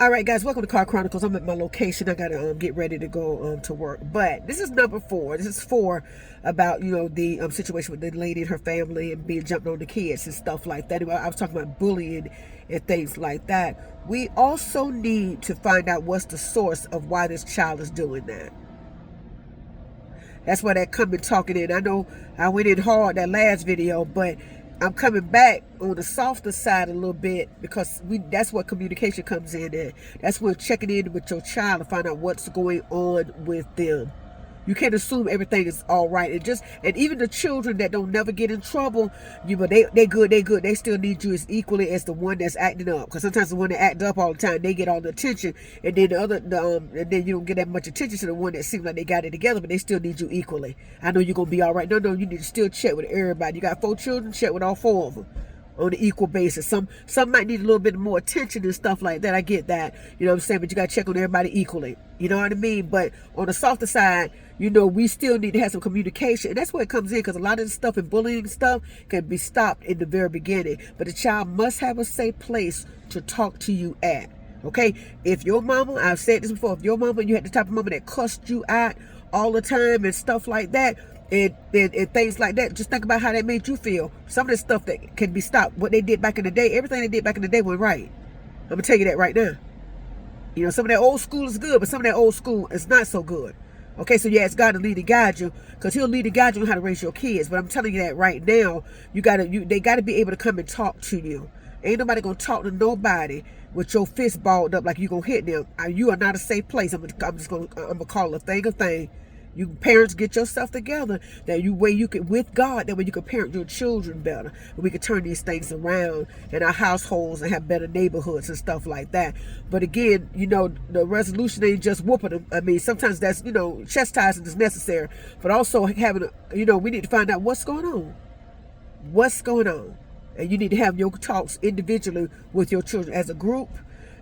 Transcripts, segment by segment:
All right, guys, welcome to Car Chronicles. I'm at my location. I gotta get ready to go to work. But this is number 4. This is 4 about the situation with the lady and her family and being jumped on the kids and stuff like that. I was talking about bullying and things like that. We also need to find out what's the source of why this child is doing that. That's why that coming talking in. I know I went in hard that last video, but I'm coming back on the softer side a little bit because that's what communication comes in at. That's when checking in with your child to find out what's going on with them. You can't assume everything is all right. And even the children that don't never get in trouble, but they good. They still need you as equally as the one that's acting up. Because sometimes the one that act up all the time, they get all the attention, and then and then you don't get that much attention to the one that seems like they got it together, but they still need you equally. I know you're gonna be all right. No, you need to still check with everybody. You got 4 children, check with all 4 of them on an equal basis. Some might need a little bit more attention and stuff like that. I get that, you know what I'm saying, but you got to check on everybody equally, you know what I mean? But on the softer side, we still need to have some communication, and that's where it comes in, because a lot of the stuff and bullying stuff can be stopped in the very beginning, but the child must have a safe place to talk to you at. Okay, if your mama, I've said this before, if your mama, you had the type of mama that cussed you out all the time and stuff like that, and things like that, just think about how that made you feel. Some of the stuff that can be stopped, what they did back in the day, everything they did back in the day went right. I'm gonna tell you that right now. Some of that old school is good, but some of that old school is not so good. Okay, so you ask God to lead and guide you, because He'll lead and guide you on how to raise your kids. But I'm telling you that right now, they gotta be able to come and talk to you. Ain't nobody gonna talk to nobody with your fist balled up like you gonna hit them. You are not a safe place. I'm gonna call a thing. You parents, get yourself together that you can, with God, that way you can parent your children better. We can turn these things around in our households and have better neighborhoods and stuff like that. But again, the resolution ain't just whooping them. I mean, sometimes that's, chastising is necessary, but also having we need to find out what's going on. What's going on? And you need to have your talks individually with your children, as a group,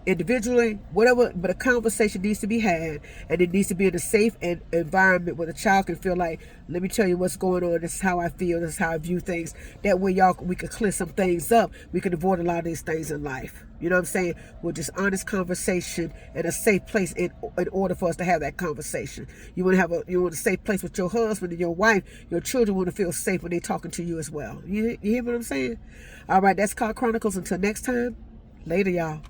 individually, whatever, but a conversation needs to be had, and it needs to be in a safe environment where the child can feel like, let me tell you what's going on, this is how I feel, this is how I view things. That way we can clear some things up. We can avoid a lot of these things in life, you know what I'm saying, with just honest conversation and a safe place in order for us to have that conversation. You want a safe place with your husband and your wife. Your children want to feel safe when they're talking to you as well. You hear what I'm saying? All right, that's Car Chronicles. Until next time, later, y'all.